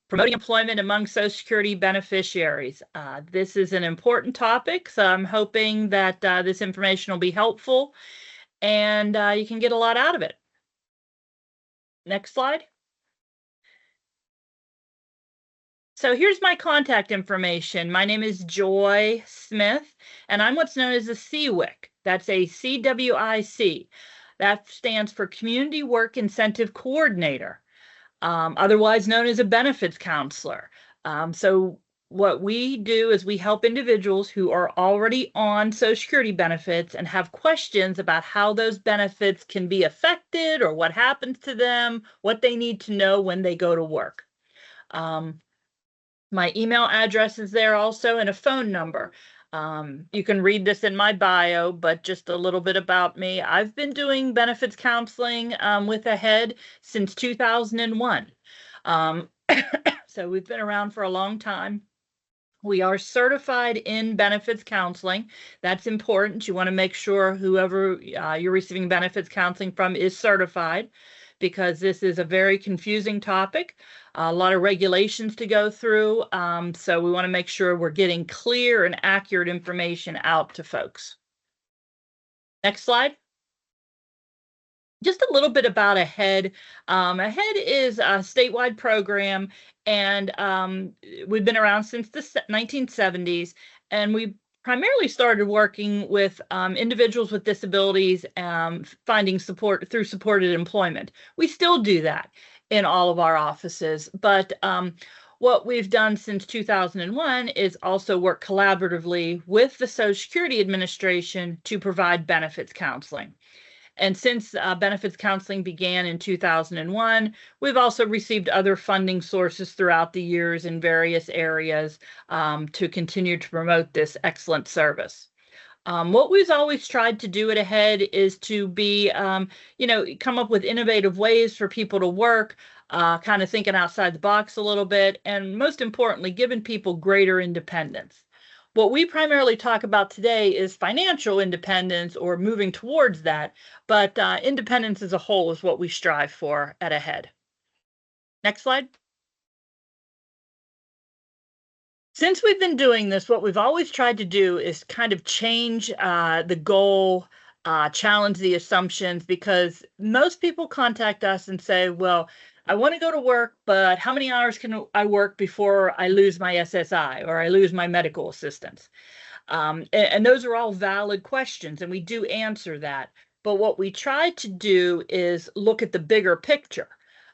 Promoting employment among Social Security beneficiaries. This is an important topic, so I'm hoping that this information will be helpful and you can get a lot out of it. Next slide. So here's my contact information. My name is Joy Smith, and I'm what's known as a CWIC. That's a CWIC. That stands for Community Work Incentive Coordinator, otherwise known as a benefits counselor. So what we do is we help individuals who are already on Social Security benefits and have questions about how those benefits can be affected or what happens to them, what they need to know when they go to work. My email address is there also, and a phone number. You can read this in my bio, but just a little bit about me. I've been doing benefits counseling with AHEAD since 2001. So we've been around for a long time. We are certified in benefits counseling. That's important. You want to make sure whoever you're receiving benefits counseling from is certified, because this is a very confusing topic, a lot of regulations to go through. So we want to make sure we're getting clear and accurate information out to folks. Next slide. Just a little bit about AHEAD. AHEAD is a statewide program, and we've been around since the 1970s, and we primarily started working with individuals with disabilities, finding support through supported employment. We still do that in all of our offices, but what we've done since 2001 is also work collaboratively with the Social Security Administration to provide benefits counseling. And since benefits counseling began in 2001, we've also received other funding sources throughout the years in various areas to continue to promote this excellent service. What we've always tried to do at AHEAD is to be, come up with innovative ways for people to work, kind of thinking outside the box a little bit, and most importantly, giving people greater independence. What we primarily talk about today is financial independence or moving towards that, but independence as a whole is what we strive for at AHEAD. Next slide. Since we've been doing this, what we've always tried to do is kind of change the goal, challenge the assumptions, because most people contact us and say, well, I want to go to work, but how many hours can I work before I lose my SSI or I lose my medical assistance? And those are all valid questions, and we do answer that. But what we try to do is look at the bigger picture.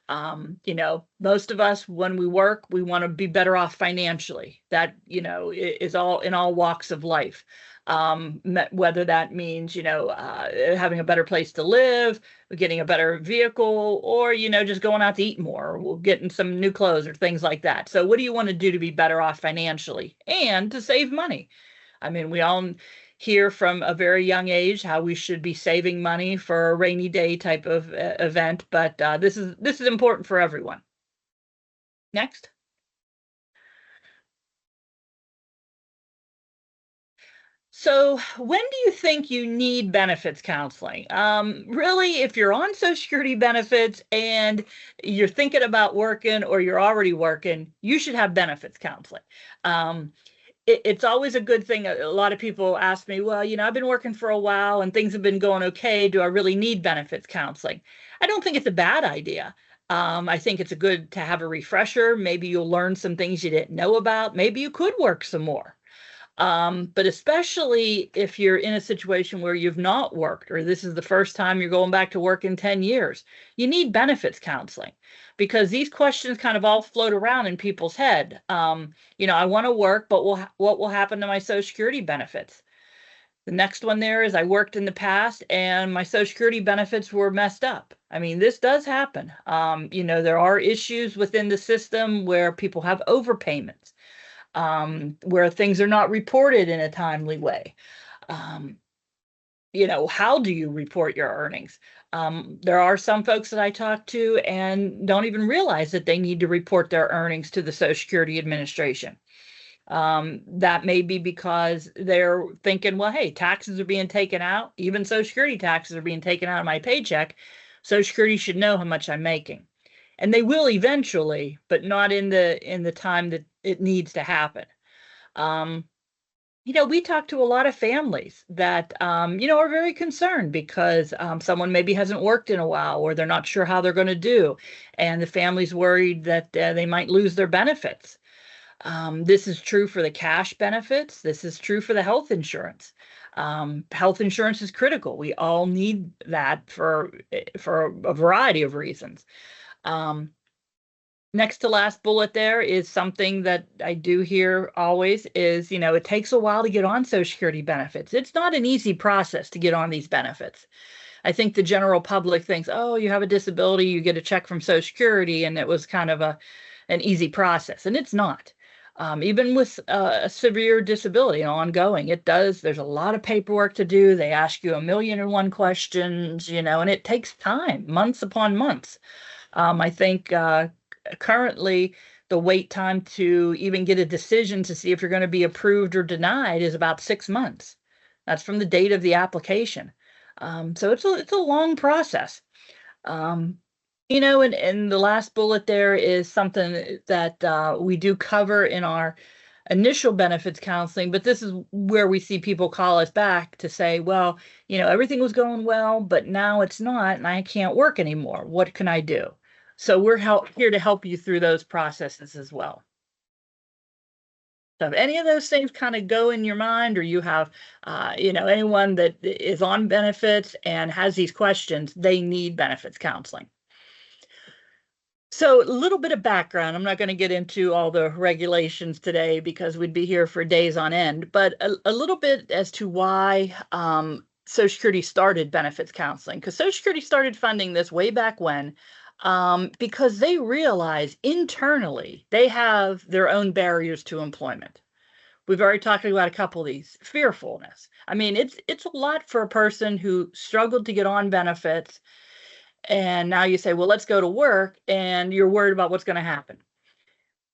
Most of us, when we work, we want to be better off financially. That, is all in all walks of life. Whether that means, having a better place to live, getting a better vehicle, or, just going out to eat more, or getting some new clothes or things like that. So what do you want to do to be better off financially and to save money? I mean, we all hear from a very young age how we should be saving money for a rainy day type of event, but this is important for everyone. Next. So when do you think you need benefits counseling? Really, if you're on Social Security benefits and you're thinking about working or you're already working, you should have benefits counseling. It's always a good thing. A lot of people ask me, well, I've been working for a while and things have been going okay. Do I really need benefits counseling? I don't think it's a bad idea. I think it's good to have a refresher. Maybe you'll learn some things you didn't know about. Maybe you could work some more. But especially if you're in a situation where you've not worked, or this is the first time you're going back to work in 10 years, you need benefits counseling, because these questions kind of all float around in people's head. I want to work, but what will happen to my Social Security benefits? The next one there is I worked in the past and my Social Security benefits were messed up. I mean, this does happen. There are issues within the system where people have overpayments. Where things are not reported in a timely way. How do you report your earnings? There are some folks that I talk to and don't even realize that they need to report their earnings to the Social Security Administration. That may be because they're thinking, well, hey, taxes are being taken out. Even Social Security taxes are being taken out of my paycheck. Social Security should know how much I'm making. And they will eventually, but not in the time that it needs to happen. Um, we talk to a lot of families that, are very concerned because someone maybe hasn't worked in a while or they're not sure how they're going to do. And the family's worried that they might lose their benefits. This is true for the cash benefits. This is true for the health insurance. Health insurance is critical. We all need that for a variety of reasons. Um, Next to last bullet there is something that I do hear always is, it takes a while to get on Social Security benefits. It's not an easy process to get on these benefits. I think the general public thinks, oh, you have a disability, you get a check from Social Security, and it was kind of an easy process, and it's not. Even with a severe disability ongoing, there's a lot of paperwork to do. They ask you 1,000,001 questions, and it takes time, months upon months. I think currently the wait time to even get a decision to see if you're going to be approved or denied is about 6 months. That's from the date of the application. So it's a long process. Um, and the last bullet there is something that we do cover in our initial benefits counseling, but this is where we see people call us back to say, well, everything was going well, but now it's not, and I can't work anymore. What can I do? So we're here to help you through those processes as well. So if any of those things kind of go in your mind, or you have, anyone that is on benefits and has these questions, they need benefits counseling. So a little bit of background. I'm not going to get into all the regulations today because we'd be here for days on end, but a little bit as to why Social Security started benefits counseling, because Social Security started funding this way back when, because they realize internally they have their own barriers to employment. We've already talked about a couple of these. Fearfulness. I mean, it's a lot for a person who struggled to get on benefits, and now you say, well, let's go to work, and you're worried about what's going to happen.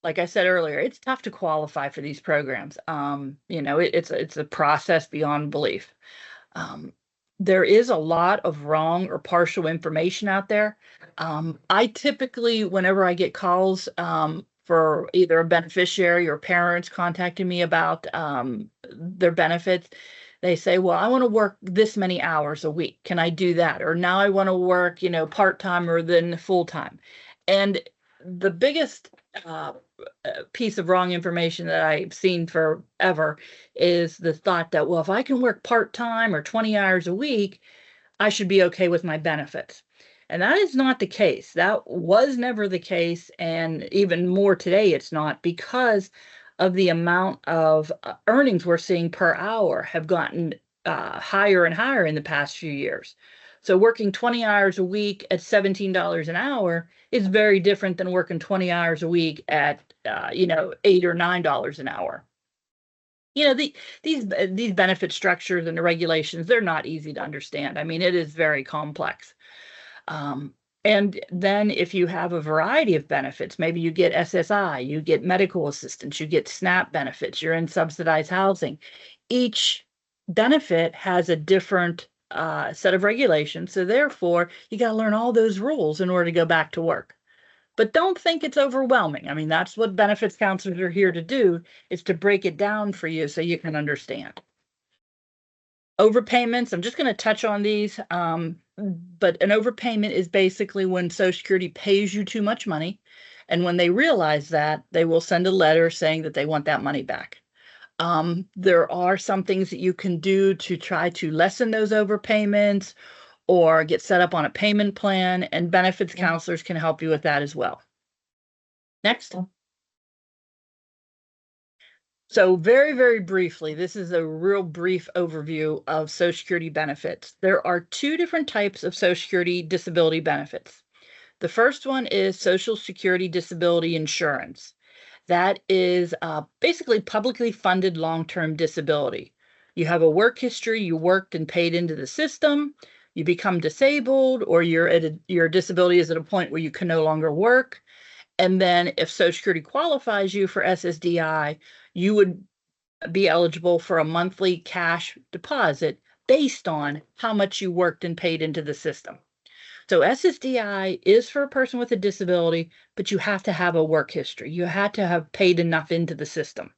Like I said earlier, it's tough to qualify for these programs. It's a process beyond belief. Um, there is a lot of wrong or partial information out there. I typically, whenever I get calls for either a beneficiary or parents contacting me about their benefits, they say, well, I want to work this many hours a week. Can I do that? Or now I want to work, part-time or then full-time. And the biggest piece of wrong information that I've seen forever is the thought that, well, if I can work part-time or 20 hours a week, I should be okay with my benefits. And that is not the case. That was never the case. And even more today, it's not, because of the amount of earnings we're seeing per hour have gotten higher and higher in the past few years. So working 20 hours a week at $17 an hour is very different than working 20 hours a week at $8 or $9 an hour. These benefit structures and the regulations, they're not easy to understand. I mean, it is very complex. And then if you have a variety of benefits, maybe you get SSI, you get medical assistance, you get SNAP benefits, you're in subsidized housing. Each benefit has a different set of regulations. So therefore, you got to learn all those rules in order to go back to work. But don't think it's overwhelming. I mean, that's what benefits counselors are here to do, is to break it down for you so you can understand. Overpayments, I'm just going to touch on these, but an overpayment is basically when Social Security pays you too much money, and when they realize that, they will send a letter saying that they want that money back. There are some things that you can do to try to lessen those overpayments or get set up on a payment plan, and benefits counselors can help you with that as well. Next. So very, very briefly, this is a real brief overview of Social Security benefits. There are two different types of Social Security disability benefits. The first one is Social Security Disability Insurance. That is basically publicly funded long-term disability. You have a work history, you worked and paid into the system, you become disabled, or your disability is at a point where you can no longer work. And then if Social Security qualifies you for SSDI, you would be eligible for a monthly cash deposit based on how much you worked and paid into the system. So SSDI is for a person with a disability, but you have to have a work history. You had to have paid enough into the system.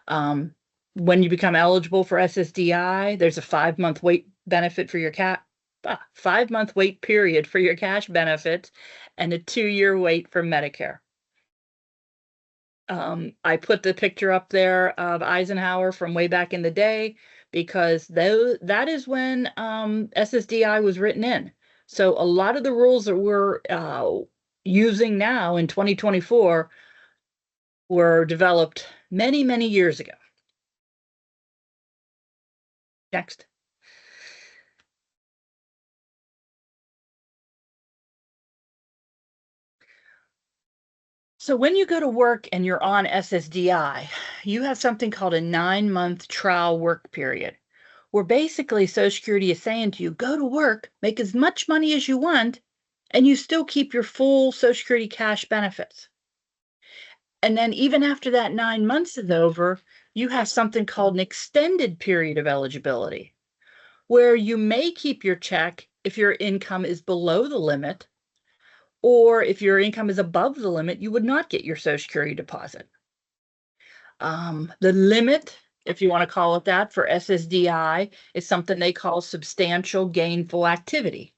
Um, when you become eligible for SSDI, there's a 5-month wait benefit for your 5-month wait period for your cash benefits and a 2-year wait for Medicare. I put the picture up there of Eisenhower from way back in the day because that is when SSDI was written in. So a lot of the rules that we're using now in 2024 were developed many, many years ago. Next. So when you go to work and you're on SSDI, you have something called a 9-month trial work period, where basically Social Security is saying to you, go to work, make as much money as you want, and you still keep your full Social Security cash benefits. And then even after that 9 months is over, you have something called an extended period of eligibility, where you may keep your check if your income is below the limit, or if your income is above the limit, you would not get your Social Security deposit. The limit, if you want to call it that, for SSDI is something they call substantial gainful activity.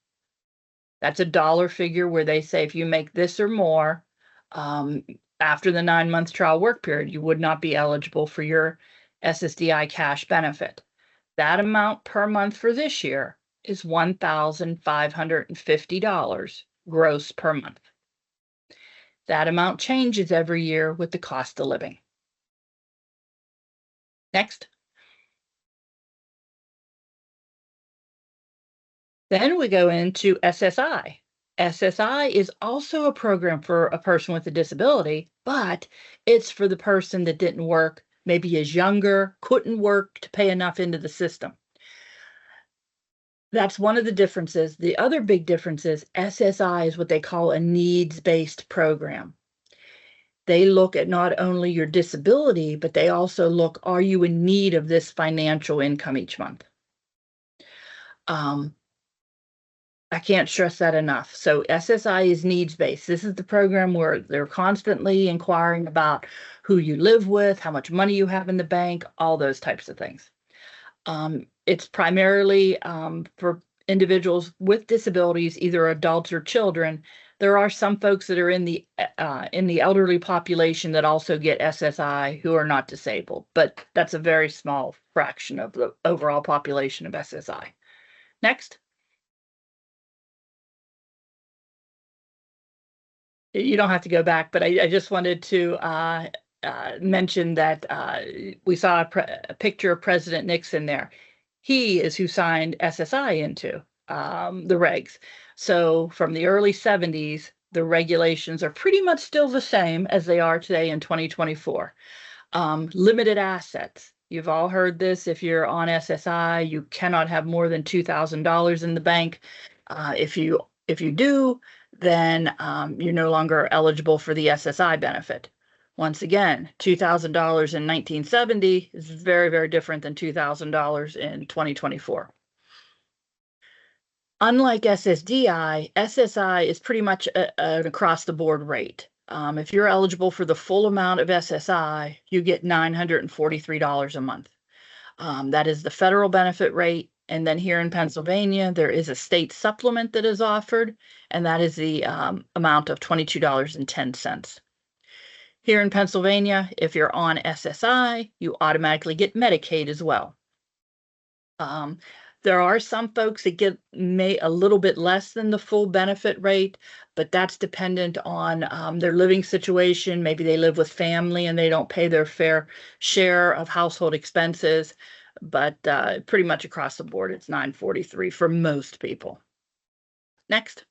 That's a dollar figure where they say if you make this or more after the 9-month trial work period, you would not be eligible for your SSDI cash benefit. That amount per month for this year is $1,550 gross per month. That amount changes every year with the cost of living. Next. Then we go into SSI. SSI is also a program for a person with a disability, but it's for the person that didn't work, maybe is younger, couldn't work to pay enough into the system. That's one of the differences. The other big difference is SSI is what they call a needs-based program. They look at not only your disability, but they also look, are you in need of this financial income each month? I can't stress that enough. So SSI is needs-based. This is the program where they're constantly inquiring about who you live with, how much money you have in the bank, all those types of things. It's primarily for individuals with disabilities, either adults or children. There are some folks that are in the elderly population that also get SSI who are not disabled, but that's a very small fraction of the overall population of SSI. Next. You don't have to go back, but I just wanted to mention that we saw a picture of President Nixon there. He is who signed SSI into the regs. So from the early 70s, the regulations are pretty much still the same as they are today in 2024. Limited assets. You've all heard this. If you're on SSI, you cannot have more than $2,000 in the bank. If you do, then you're no longer eligible for the SSI benefit. Once again, $2,000 in 1970 is very, very different than $2,000 in 2024. Unlike SSDI, SSI is pretty much an across-the-board rate. If you're eligible for the full amount of SSI, you get $943 a month. That is the federal benefit rate. And then here in Pennsylvania, there is a state supplement that is offered, and that is the amount of $22.10. Here in Pennsylvania, if you're on SSI, you automatically get Medicaid as well. There are some folks that get a little bit less than the full benefit rate, but that's dependent on their living situation. Maybe they live with family and they don't pay their fair share of household expenses, but pretty much across the board, it's $943 for most people. Next.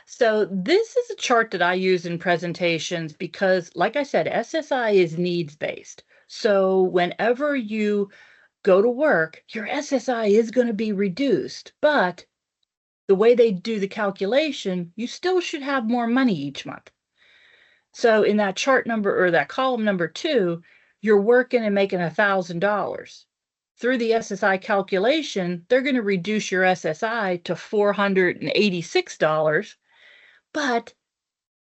So this is a chart that I use in presentations because, like I said, SSI is needs-based. So whenever you go to work, your SSI is going to be reduced, but the way they do the calculation, you still should have more money each month. So in that chart number or that column number 2, you're working and making $1,000. Through the SSI calculation, they're going to reduce your SSI to $486, but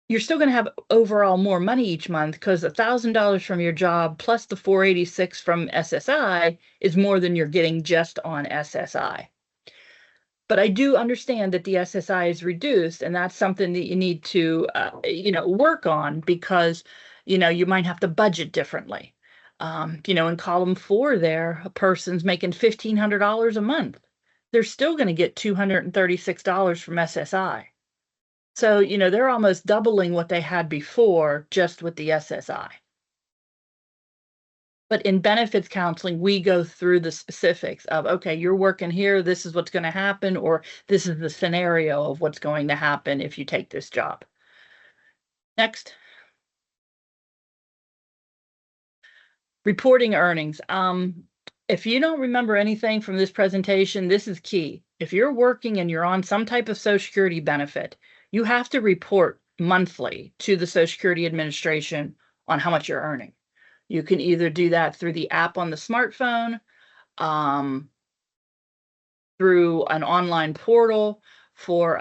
you're still going to have overall more money each month because $1,000 from your job plus the 486 from SSI is more than you're getting just on SSI. But I do understand that the SSI is reduced, and that's something that you need to, work on because, you might have to budget differently. In column 4 there, a person's making $1,500 a month. They're still going to get $236 from SSI. So, they're almost doubling what they had before just with the SSI. But in benefits counseling, we go through the specifics of, okay, you're working here, this is what's going to happen, or this is the scenario of what's going to happen if you take this job. Next. Reporting earnings. If you don't remember anything from this presentation, this is key. If you're working and you're on some type of Social Security benefit, you have to report monthly to the Social Security Administration on how much you're earning. You can either do that through the app on the smartphone, through an online portal for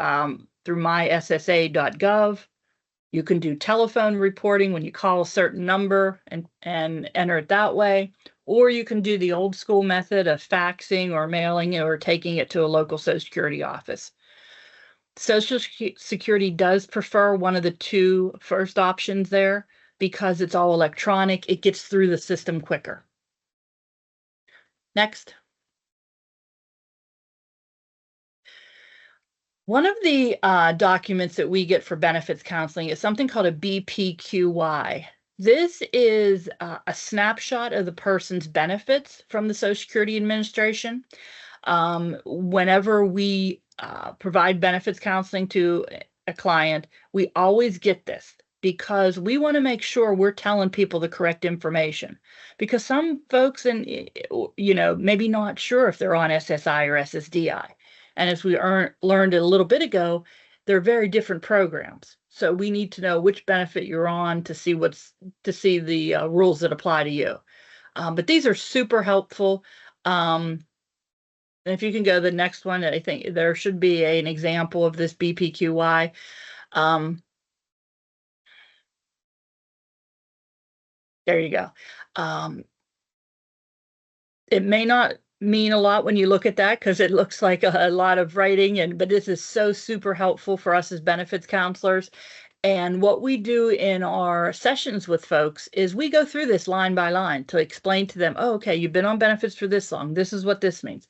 through myssa.gov. You can do telephone reporting when you call a certain number and enter it that way, or you can do the old school method of faxing or mailing or taking it to a local Social Security office. Social Security does prefer one of the two first options there because it's all electronic. It gets through the system quicker. Next. One of the documents that we get for benefits counseling is something called a BPQY. This is a snapshot of the person's benefits from the Social Security Administration. Whenever we provide benefits counseling to a client, we always get this because we want to make sure we're telling people the correct information. Because some folks, maybe not sure if they're on SSI or SSDI. And as we learned a little bit ago, they're very different programs. So we need to know which benefit you're on to see the rules that apply to you. But these are super helpful. And if you can go to the next one, I think there should be an example of this BPQY. There you go. It may not mean a lot when you look at that because it looks like a lot of writing, but this is so super helpful for us as benefits counselors. And what we do in our sessions with folks is we go through this line by line to explain to them, oh, okay, you've been on benefits for this long. This is what this means.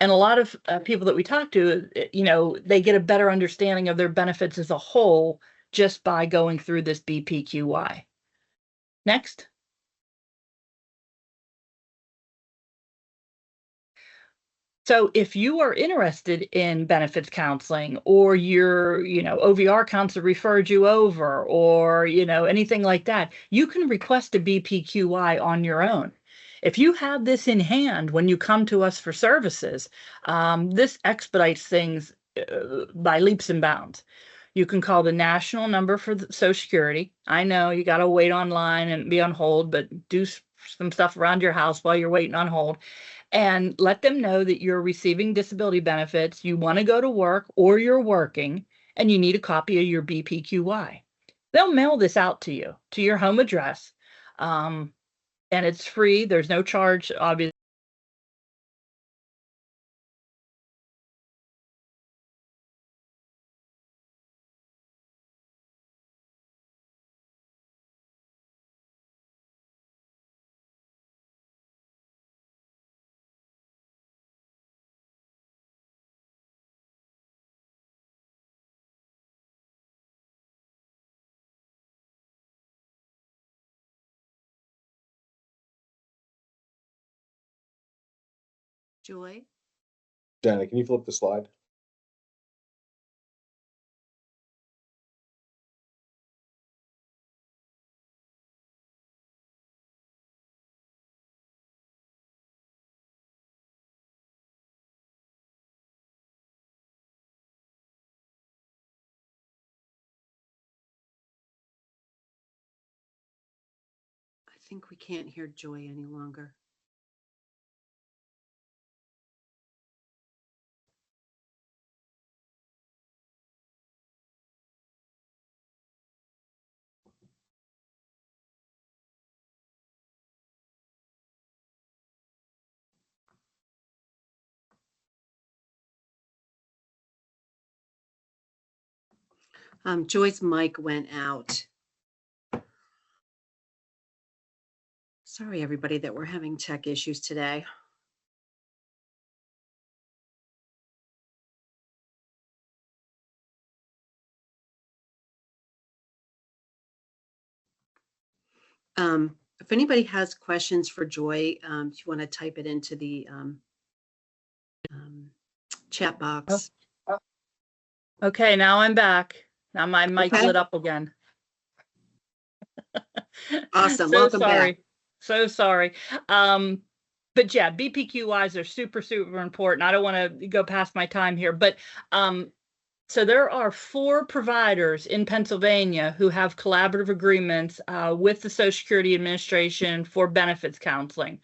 And a lot of people that we talk to, they get a better understanding of their benefits as a whole just by going through this BPQY. Next. So if you are interested in benefits counseling or your, OVR counselor referred you over or, anything like that, you can request a BPQI on your own. If you have this in hand when you come to us for services, this expedites things by leaps and bounds. You can call the national number for the Social Security. I know you got to wait online and be on hold, but do some stuff around your house while you're waiting on hold and let them know that you're receiving disability benefits, you want to go to work or you're working, and you need a copy of your BPQY. They'll mail this out to you, to your home address, and it's free. There's no charge, obviously. Joy? Janet, can you flip the slide? think we can't hear Joy any longer. Joy's mic went out. Sorry, everybody, that we're having tech issues today. If anybody has questions for Joy, if you want to type it into the chat box. Okay, now I'm back. Now my mic lit up again. Awesome. So Welcome sorry. back. So sorry. But yeah, BPQIs are super, super important. I don't want to go past my time here, but so there are 4 providers in Pennsylvania who have collaborative agreements with the Social Security Administration for benefits counseling.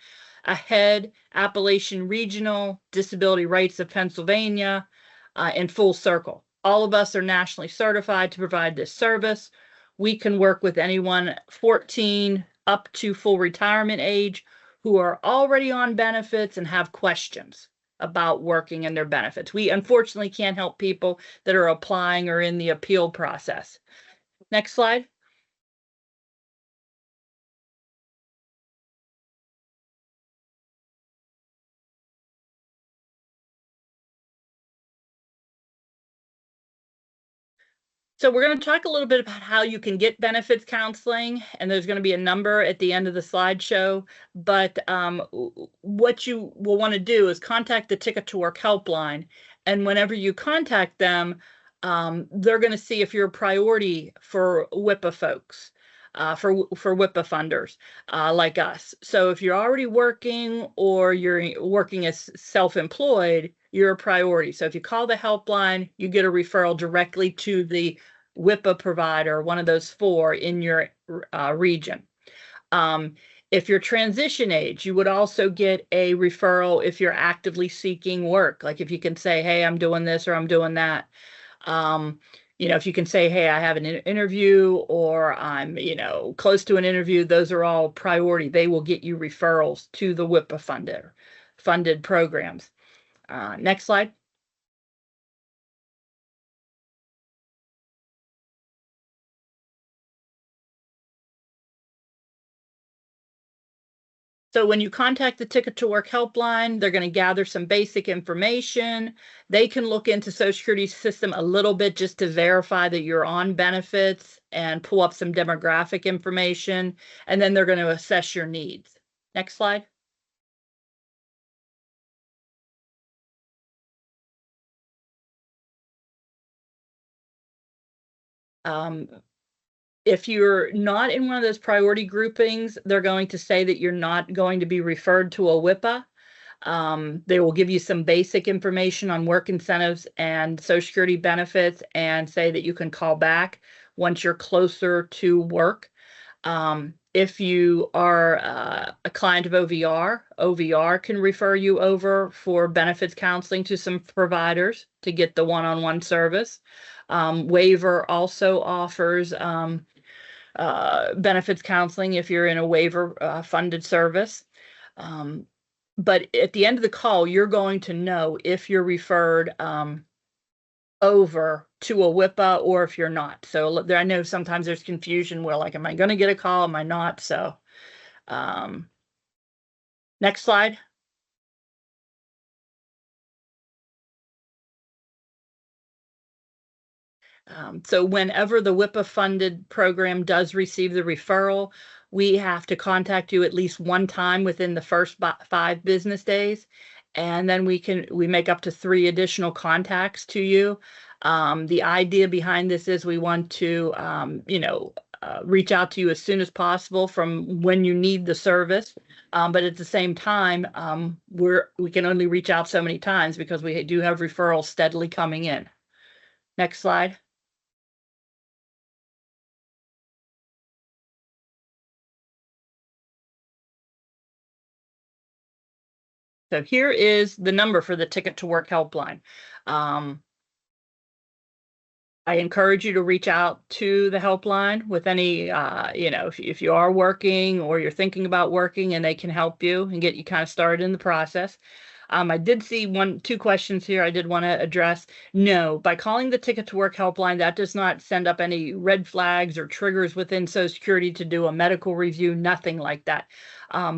AHEAD, Appalachian Regional, Disability Rights of Pennsylvania, and Full Circle. All of us are nationally certified to provide this service. We can work with anyone 14 up to full retirement age who are already on benefits and have questions about working and their benefits. We unfortunately can't help people that are applying or in the appeal process. Next slide. So we're going to talk a little bit about how you can get benefits counseling, and there's going to be a number at the end of the slideshow. But what you will want to do is contact the Ticket to Work helpline, and whenever you contact them, they're going to see if you're a priority for WIPA folks, for WIPA funders like us. So if you're already working or you're working as self-employed, you're a priority. So if you call the helpline, you get a referral directly to the WIPA provider, one of those 4 in your region. If you're transition age, you would also get a referral if you're actively seeking work. Like if you can say, hey, I'm doing this or I'm doing that. If you can say, hey, I have an interview or I'm, close to an interview, those are all priority. They will get you referrals to the WIPA funded programs. Next slide. So when you contact the Ticket to Work helpline, they're going to gather some basic information. They can look into Social Security system a little bit just to verify that you're on benefits and pull up some demographic information, and then they're going to assess your needs. Next slide. If you're not in one of those priority groupings, they're going to say that you're not going to be referred to a WIPA. They will give you some basic information on work incentives and Social Security benefits and say that you can call back once you're closer to work. If you are a client of OVR can refer you over for benefits counseling to some providers to get the one-on-one service. Waiver also offers benefits counseling if you're in a waiver funded service. But at the end of the call, you're going to know if you're referred over to a WIPA or if you're not. So I know sometimes there's confusion where like, am I going to get a call? Am I not? So next slide. So whenever the WIPA funded program does receive the referral, we have to contact you at least one time within the first 5 business days. And then we make up to 3 additional contacts to you. The idea behind this is we want to, reach out to you as soon as possible from when you need the service. But at the same time, we can only reach out so many times because we do have referrals steadily coming in. Next slide. So here is the number for the Ticket to Work helpline. I encourage you to reach out to the helpline with any, if you are working or you're thinking about working, and they can help you and get you kind of started in the process. I did see two questions here I did want to address. No, by calling the Ticket to Work helpline, that does not send up any red flags or triggers within Social Security to do a medical review, nothing like that.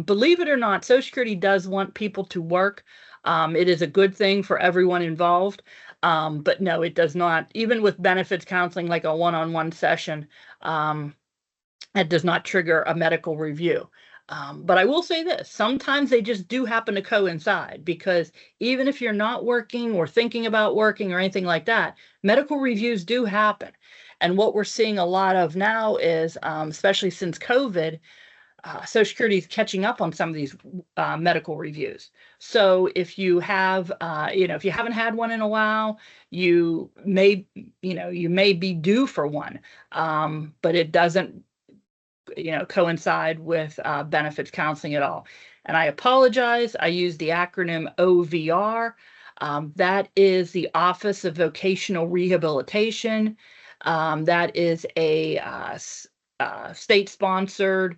Believe it or not, Social Security does want people to work. It is a good thing for everyone involved. But no, it does not, even with benefits counseling, like a one-on-one session, it does not trigger a medical review. But I will say this, sometimes they just do happen to coincide, because even if you're not working or thinking about working or anything like that, medical reviews do happen. And what we're seeing a lot of now is, especially since COVID, Social Security is catching up on some of these medical reviews. So if you have, if you haven't had one in a while, you may be due for one, but it doesn't, coincide with benefits counseling at all. And I apologize, I used the acronym OVR. That is the Office of Vocational Rehabilitation. That is a state-sponsored,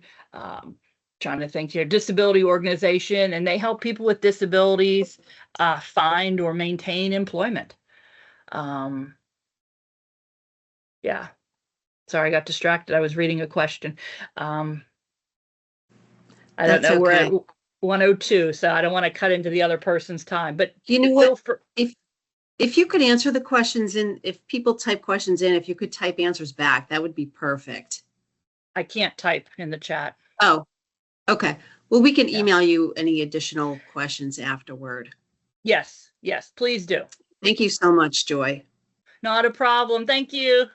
trying to think here, disability organization, and they help people with disabilities find or maintain employment. Yeah. Sorry, I got distracted. I was reading a question. I don't That's know. We're okay. at 102, so I don't want to cut into the other person's time. But You know what? If you could answer the questions in, if people type questions in, if you could type answers back, that would be perfect. I can't type in the chat. Oh, okay. Well, we can Yeah. email you any additional questions afterward. Yes, please do. Thank you so much, Joy. Not a problem. Thank you.